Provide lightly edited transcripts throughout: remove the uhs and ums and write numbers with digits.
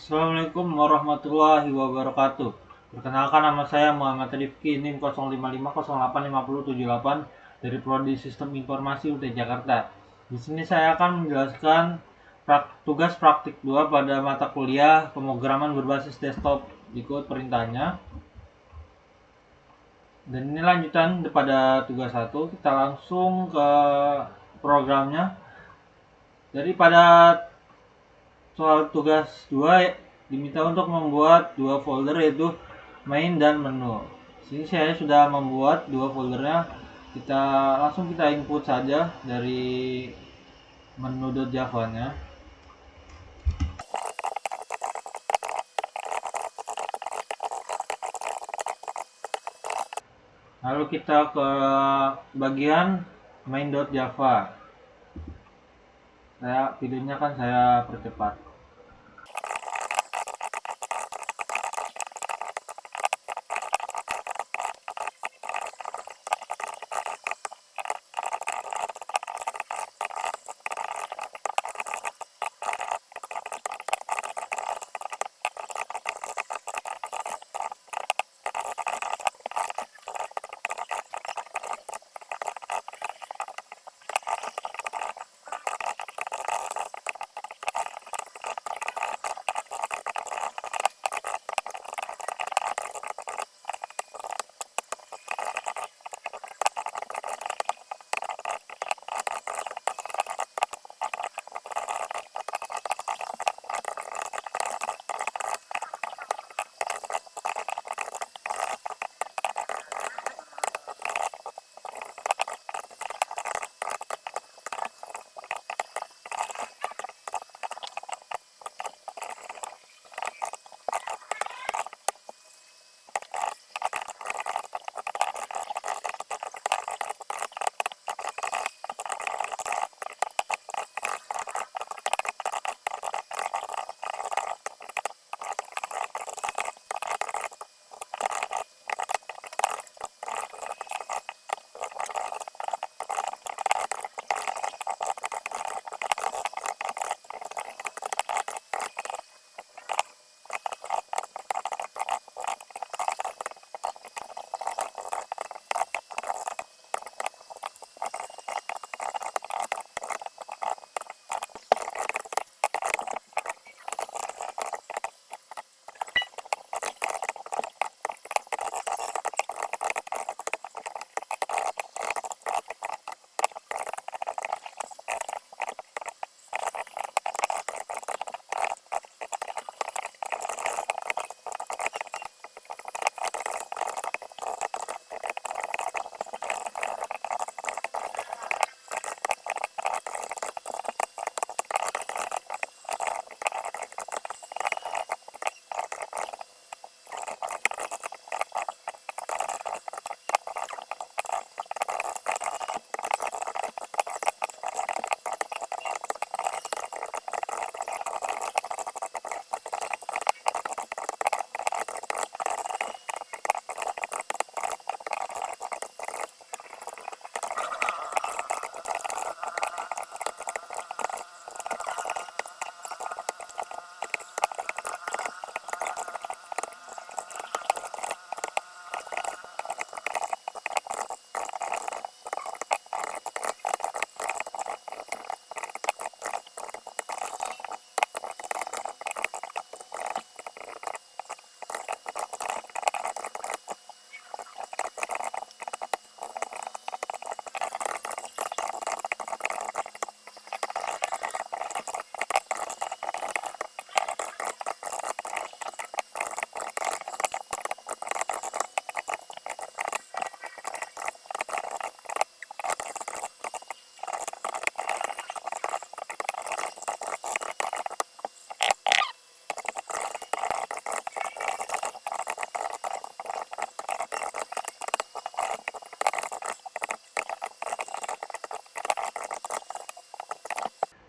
Assalamualaikum warahmatullahi wabarakatuh. Perkenalkan, nama saya Muhammad Rifki, NIM 05508578 dari Prodi Sistem Informasi UT Jakarta. Di sini saya akan menjelaskan tugas praktik 2 pada mata kuliah pemrograman berbasis desktop. Ikut perintahnya. Dan ini lanjutan pada tugas 1. Kita langsung ke programnya. Jadi pada soal tugas 2 diminta untuk membuat dua folder, yaitu main dan menu. Sini saya sudah membuat dua foldernya. Kita input saja dari menu.java-nya. Lalu kita ke bagian main.java. Videonya kan saya percepat.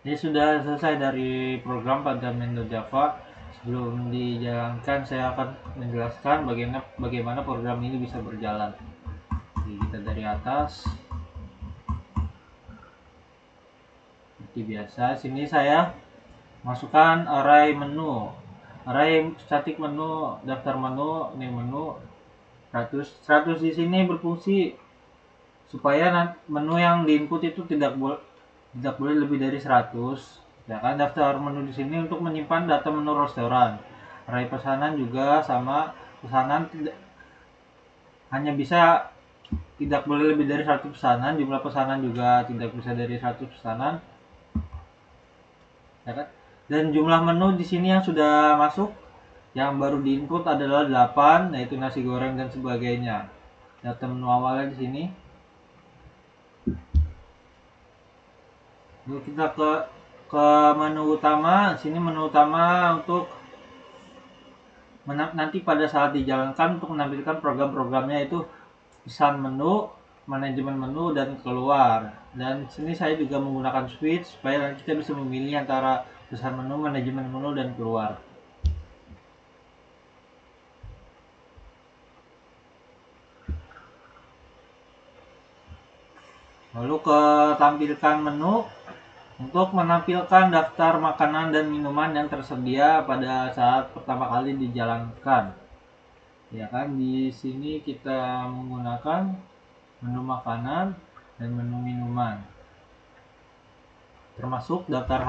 Ini sudah selesai dari program pada main.java. Sebelum dijalankan, saya akan menjelaskan bagaimana program ini bisa berjalan. Jadi kita dari atas, seperti biasa. Sini saya masukkan array menu. array static menu, daftar menu, name menu, 100 di sini berfungsi supaya menu yang diinput itu tidak boleh lebih dari 100. Ya kan, daftar menu di sini untuk menyimpan data menu restoran. Array pesanan juga sama, pesanan hanya bisa tidak boleh lebih dari 100 pesanan, jumlah pesanan juga tidak bisa dari 100 pesanan. Ya kan? Dan jumlah menu di sini yang sudah masuk yang baru diinput adalah 8, yaitu nasi goreng dan sebagainya. Data menu awalnya di sini. Lalu kita ke menu utama. Sini menu utama untuk nanti pada saat dijalankan untuk menampilkan program-programnya, itu pesan menu, manajemen menu, dan keluar. Dan sini saya juga menggunakan switch supaya kita bisa memilih antara pesan menu, manajemen menu, dan keluar. Lalu ke tampilkan menu. Untuk menampilkan daftar makanan dan minuman yang tersedia pada saat pertama kali dijalankan. Ya kan, di sini kita menggunakan menu makanan dan menu minuman. Termasuk daftar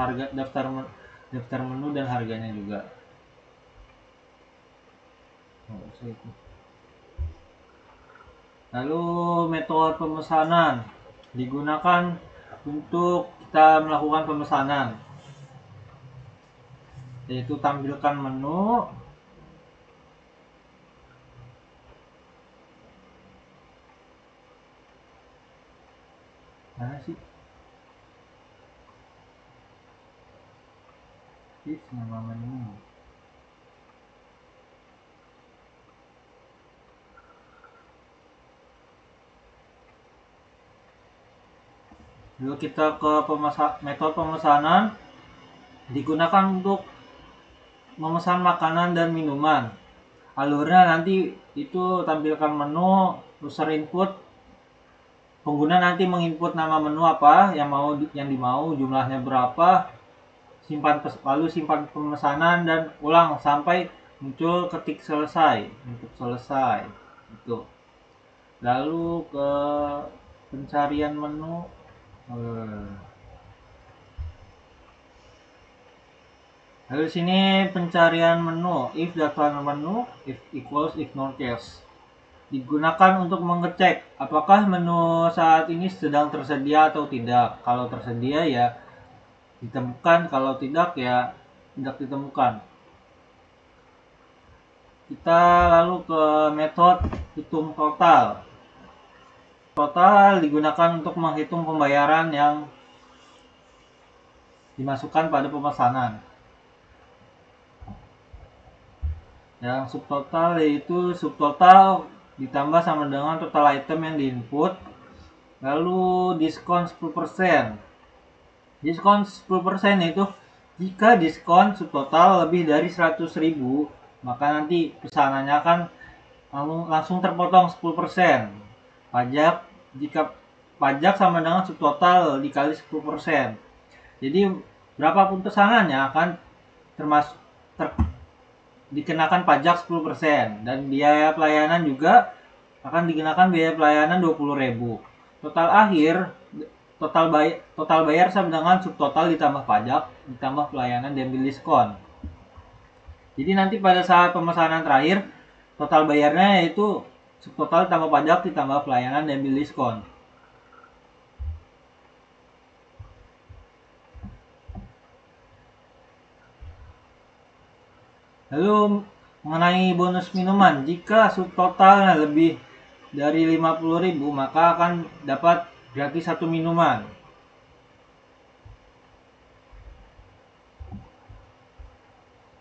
menu dan harganya juga. Lalu metode pemesanan digunakan untuk kita melakukan pemesanan, yaitu tampilkan menu, mana sih nama menu. Lalu kita ke metode pemesanan digunakan untuk memesan makanan dan minuman. Alurnya nanti itu tampilkan menu, user input, pengguna nanti menginput nama menu apa yang dimau, jumlahnya berapa, lalu simpan pemesanan dan ulang sampai muncul ketik selesai, untuk selesai itu. Lalu ke pencarian menu. Lalu sini pencarian menu, if daftar menu, if equals, if no case. Digunakan untuk mengecek apakah menu saat ini sedang tersedia atau tidak. Kalau tersedia ya ditemukan, kalau tidak ya tidak ditemukan. Kita lalu ke metode hitung total. Total digunakan untuk menghitung pembayaran yang dimasukkan pada pemesanan. Yang subtotal yaitu subtotal ditambah sama dengan total item yang diinput. Lalu diskon 10%. Diskon 10% itu jika diskon subtotal lebih dari 100.000, maka nanti pesanannya akan langsung terpotong 10%. Jika pajak sama dengan subtotal dikali 10%. Jadi berapapun pesanannya akan dikenakan pajak 10%, dan biaya pelayanan juga akan dikenakan biaya pelayanan 20.000. Total bayar sama dengan subtotal ditambah pajak ditambah pelayanan diambil diskon. Jadi nanti pada saat pemesanan terakhir total bayarnya yaitu subtotal tambah pajak ditambah pelayanan diambil diskon. Lalu mengenai bonus minuman, jika subtotalnya lebih dari 50.000 maka akan dapat gratis 1 minuman.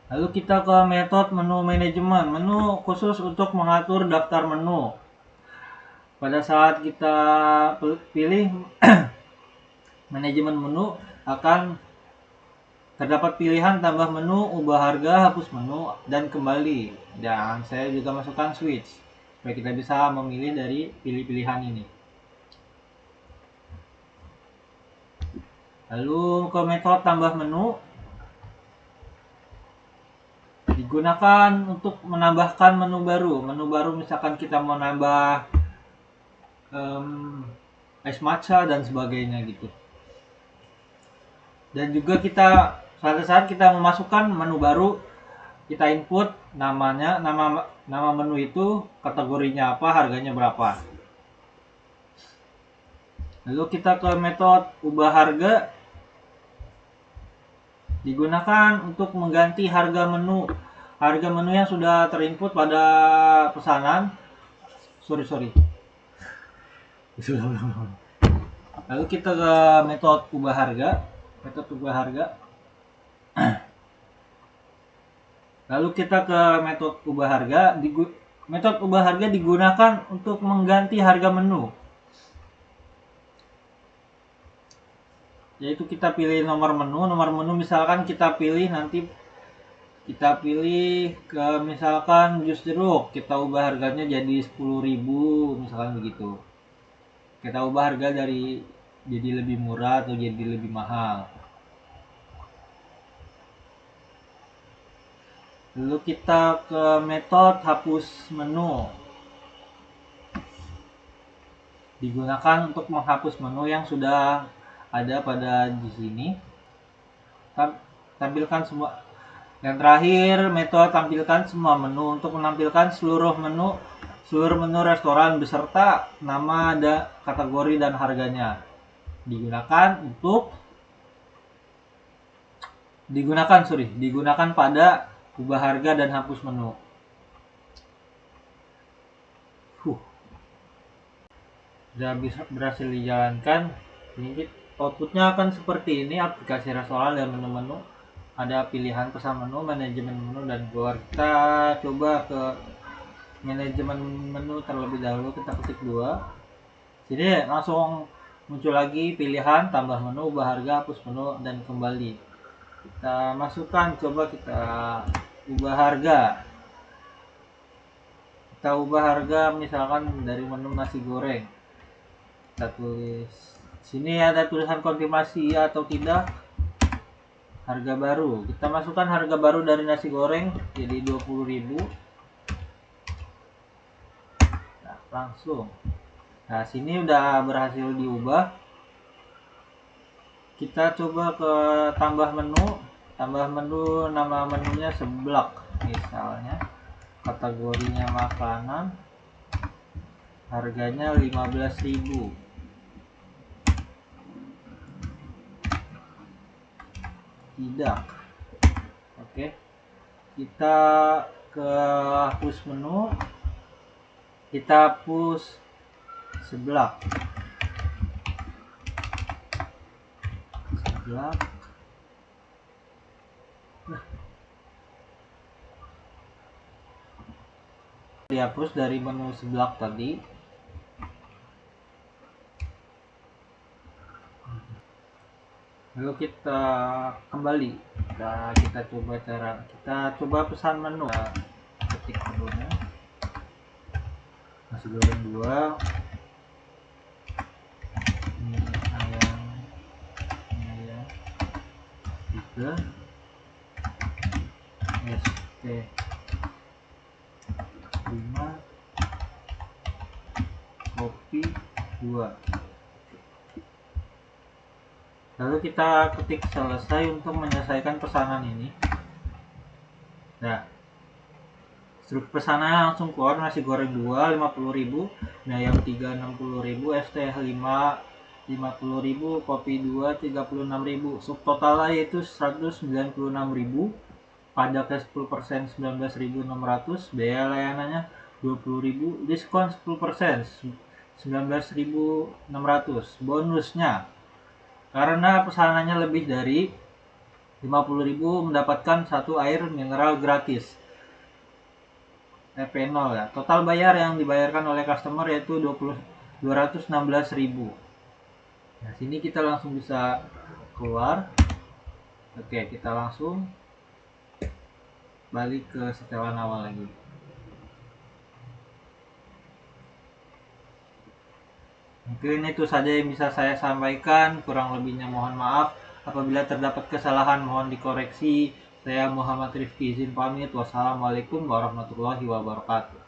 Lalu kita ke metode menu manajemen. Menu khusus untuk mengatur daftar menu. Pada saat kita pilih manajemen menu, akan terdapat pilihan tambah menu, ubah harga, hapus menu, dan kembali. Dan saya juga masukkan switch supaya kita bisa memilih dari pilihan ini. Lalu ke metode tambah menu. Di digunakan untuk menambahkan menu baru. Menu baru misalkan kita mau nambah es matcha dan sebagainya gitu. Dan juga kita pada saat kita memasukkan menu baru, kita input namanya, nama menu itu, kategorinya apa, harganya berapa. Lalu kita ke metode ubah harga, digunakan untuk mengganti harga menu yang sudah terinput pada pesanan. Lalu kita ke metode ubah harga. Lalu kita ke metode ubah harga. Metode ubah harga digunakan untuk mengganti harga menu. Yaitu kita pilih nomor menu misalkan kita pilih ke misalkan jus jeruk, kita ubah harganya jadi 10.000 misalkan begitu. Kita ubah harga jadi lebih murah atau jadi lebih mahal. Lalu kita ke metode hapus menu. Digunakan untuk menghapus menu yang sudah ada pada di sini. Tampilkan semua. Yang terakhir, metode tampilkan semua menu untuk menampilkan seluruh menu restoran beserta nama, kategori dan harganya. Digunakan pada ubah harga dan hapus menu. Sudah berhasil dijalankan. Ini outputnya akan seperti ini, aplikasi restoran dan menu-menu. Ada pilihan pesan menu, manajemen menu, dan keluar. Kita coba ke manajemen menu terlebih dahulu. Kita ketik 2. Sini langsung muncul lagi pilihan tambah menu, ubah harga, hapus menu, dan kembali. Kita masukkan, coba kita ubah harga. Kita ubah harga misalkan dari menu nasi goreng. Kita tulis sini, ada tulisan konfirmasi ya atau tidak. Harga baru, kita masukkan harga baru dari nasi goreng jadi 20.000. Nah, langsung. Nah, sini udah berhasil diubah. Kita coba ke tambah menu, nama menunya seblak misalnya, kategorinya makanan, harganya 15.000. Tidak. Oke, kita ke hapus menu, kita hapus seblak. Dihapus dari menu seblak tadi. Lalu kita kembali. Kita coba pesan menu. Ketik menunya. Nasi goreng 2. Ini ayam 3. ST 5. Kopi 2. Lalu kita ketik selesai untuk menyelesaikan pesanan ini. Nah, struktur pesanannya langsung keluar. Nasi goreng 2 50.000, mie ayam 3 60.000, ST 5 50.000, kopi 2 36.000. Subtotalnya yaitu 196.000. Pajaknya 10%, 19.600. Biaya layanannya 20.000. Diskon 10%, 19.600. Bonusnya, karena pesanannya lebih dari 50.000 mendapatkan 1 air mineral gratis. EP0 ya. Total bayar yang dibayarkan oleh customer yaitu 216.000. Nah, sini kita langsung bisa keluar. Oke, kita langsung balik ke setelan awal lagi. Mungkin itu saja yang bisa saya sampaikan, kurang lebihnya mohon maaf. Apabila terdapat kesalahan mohon dikoreksi. Saya Muhammad Rifki izin pamit. Wassalamualaikum warahmatullahi wabarakatuh.